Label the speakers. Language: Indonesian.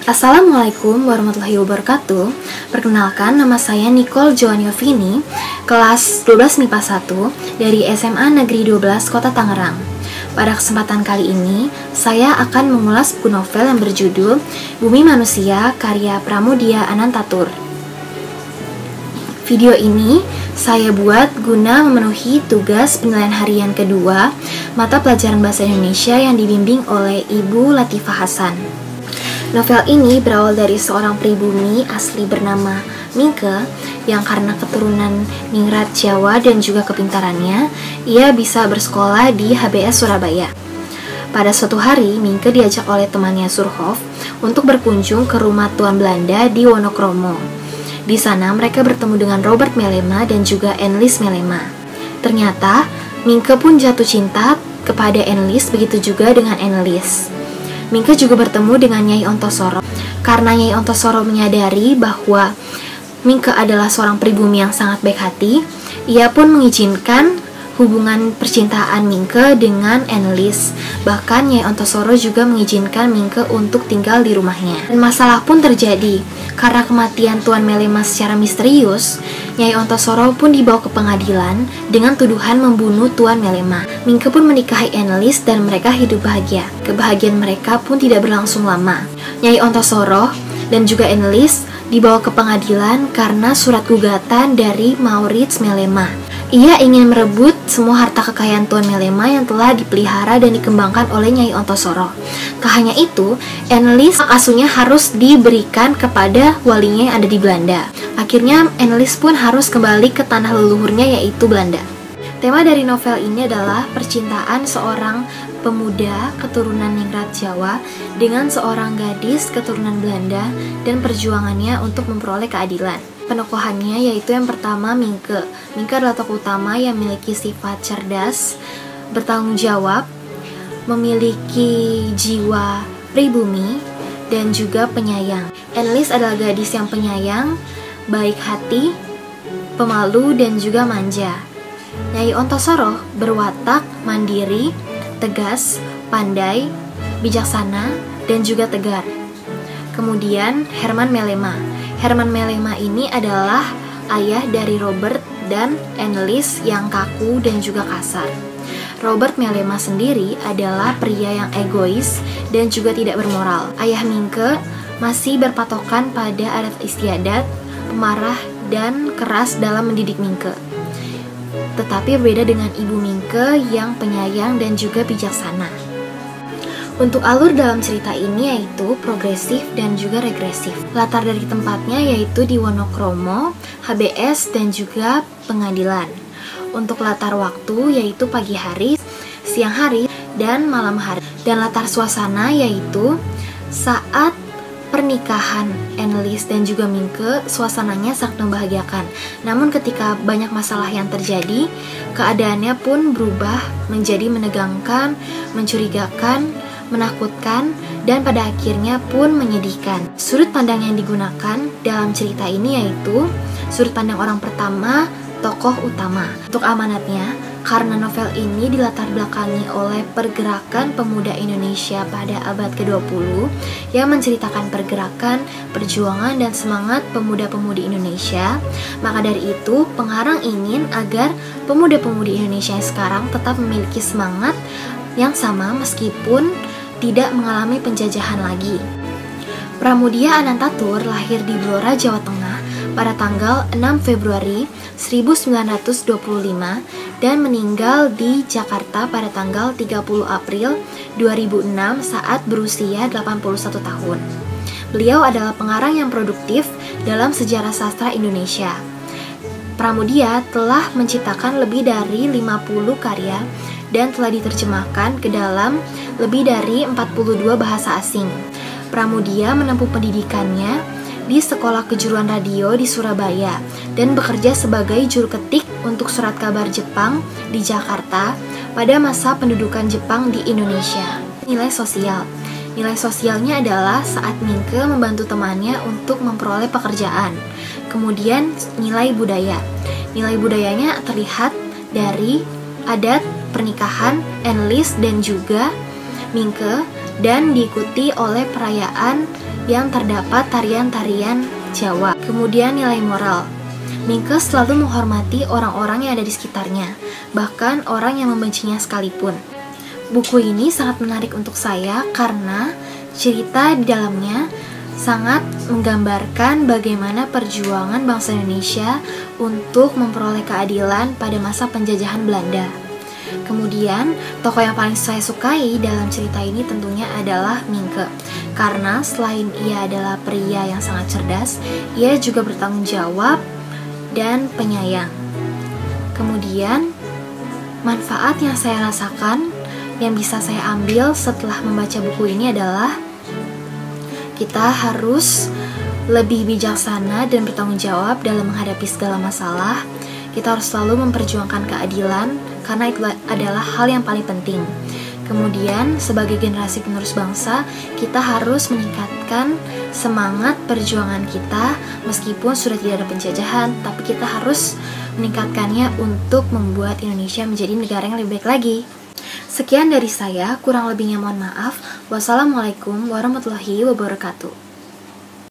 Speaker 1: Assalamualaikum warahmatullahi wabarakatuh. Perkenalkan, nama saya Nicole Joaniovini, kelas 12 MIPA 1 dari SMA Negeri 12 Kota Tangerang. Pada kesempatan kali ini, saya akan mengulas buku novel yang berjudul Bumi Manusia karya Pramudia Anantatur. Video ini saya buat guna memenuhi tugas penilaian harian kedua mata pelajaran Bahasa Indonesia yang dibimbing oleh Ibu Latifah Hasan. Novel ini berawal dari seorang pribumi asli bernama Mingke yang karena keturunan ningrat Jawa dan juga kepintarannya, ia bisa bersekolah di HBS Surabaya. Pada suatu hari, Mingke diajak oleh temannya Surhof untuk berkunjung ke rumah Tuan Belanda di Wonokromo. Di sana mereka bertemu dengan Robert Mellema dan juga Enlis Mellema. Ternyata, Mingke pun jatuh cinta kepada Enlis, begitu juga dengan Enlis. Mingke juga bertemu dengan Nyai Ontosoro. Karena Nyai Ontosoro menyadari bahwa Mingke adalah seorang pribumi yang sangat baik hati, ia pun mengizinkan hubungan percintaan Mingke dengan Enlis. Bahkan Nyai Ontosoro juga mengizinkan Mingke untuk tinggal di rumahnya. Dan masalah pun terjadi. Karena kematian Tuan Mellema secara misterius, Nyai Ontosoro pun dibawa ke pengadilan dengan tuduhan membunuh Tuan Mellema. Mingke pun menikahi Enlis dan mereka hidup bahagia. Kebahagiaan mereka pun tidak berlangsung lama. Nyai Ontosoro dan juga Enlis dibawa ke pengadilan karena surat gugatan dari Maurits Mellema. Ia ingin merebut semua harta kekayaan Tuan Mellema yang telah dipelihara dan dikembangkan oleh Nyai Ontosoro. Tak hanya itu, Enlis hak asuhnya harus diberikan kepada walinya yang ada di Belanda. Akhirnya Enlis pun harus kembali ke tanah leluhurnya, yaitu Belanda. Tema dari novel ini adalah percintaan seorang pemuda keturunan ningrat Jawa dengan seorang gadis keturunan Belanda dan perjuangannya untuk memperoleh keadilan. Penokohannya yaitu yang pertama Mingke. Mingke adalah tokoh utama yang memiliki sifat cerdas, bertanggung jawab, memiliki jiwa pribumi, dan juga penyayang. Enlis adalah gadis yang penyayang, baik hati, pemalu, dan juga manja. Nyai Ontosoro berwatak mandiri, tegas, pandai, bijaksana, dan juga tegar. Kemudian Herman Mellema. Herman Mellema ini adalah ayah dari Robert dan Enlis yang kaku dan juga kasar. Robert Mellema sendiri adalah pria yang egois dan juga tidak bermoral. Ayah Mingke masih berpatokan pada adat istiadat, pemarah dan keras dalam mendidik Mingke. Tetapi berbeda dengan ibu Mingke yang penyayang dan juga bijaksana. Untuk alur dalam cerita ini yaitu progresif dan juga regresif. Latar dari tempatnya yaitu di Wonokromo, HBS, dan juga pengadilan. Untuk latar waktu yaitu pagi hari, siang hari, dan malam hari. Dan latar suasana yaitu saat pernikahan Enlis dan juga Mingke, suasananya sangat membahagiakan. Namun ketika banyak masalah yang terjadi, keadaannya pun berubah menjadi menegangkan, mencurigakan, menakutkan, dan pada akhirnya pun menyedihkan. Sudut pandang yang digunakan dalam cerita ini yaitu sudut pandang orang pertama, tokoh utama. Untuk amanatnya, karena novel ini dilatar belakangi oleh pergerakan pemuda Indonesia pada abad ke-20 yang menceritakan pergerakan, perjuangan, dan semangat pemuda-pemudi Indonesia, maka dari itu pengarang ingin agar pemuda-pemudi Indonesia yang sekarang tetap memiliki semangat yang sama meskipun tidak mengalami penjajahan lagi. Pramudia Anantatur lahir di Blora, Jawa Tengah pada tanggal 6 Februari 1925 dan meninggal di Jakarta pada tanggal 30 April 2006 saat berusia 81 tahun. Beliau adalah pengarang yang produktif dalam sejarah sastra Indonesia. Pramudia telah menciptakan lebih dari 50 karya dan telah diterjemahkan ke dalam lebih dari 42 bahasa asing. Pramudia menempuh pendidikannya di Sekolah Kejuruan Radio di Surabaya dan bekerja sebagai juru ketik untuk surat kabar Jepang di Jakarta pada masa pendudukan Jepang di Indonesia. Nilai sosial. Nilai sosialnya adalah saat Mingke membantu temannya untuk memperoleh pekerjaan. Kemudian nilai budaya. Nilai budayanya terlihat dari adat pernikahan Enlis dan juga Mingke dan diikuti oleh perayaan yang terdapat tarian-tarian Jawa. Kemudian nilai moral. Mingke selalu menghormati orang-orang yang ada di sekitarnya, bahkan orang yang membencinya sekalipun. Buku ini sangat menarik untuk saya karena cerita di dalamnya sangat menggambarkan bagaimana perjuangan bangsa Indonesia untuk memperoleh keadilan pada masa penjajahan Belanda. Kemudian, tokoh yang paling saya sukai dalam cerita ini tentunya adalah Mingke. Karena selain ia adalah pria yang sangat cerdas, ia juga bertanggung jawab dan penyayang. Kemudian, manfaat yang saya rasakan, yang bisa saya ambil setelah membaca buku ini adalah kita harus lebih bijaksana dan bertanggung jawab dalam menghadapi segala masalah. Kita harus selalu memperjuangkan keadilan karena itu adalah hal yang paling penting. Kemudian, sebagai generasi penerus bangsa, kita harus meningkatkan semangat perjuangan kita meskipun sudah tidak ada penjajahan, tapi kita harus meningkatkannya untuk membuat Indonesia menjadi negara yang lebih baik lagi. Sekian dari saya, kurang lebihnya mohon maaf. Wassalamualaikum warahmatullahi wabarakatuh.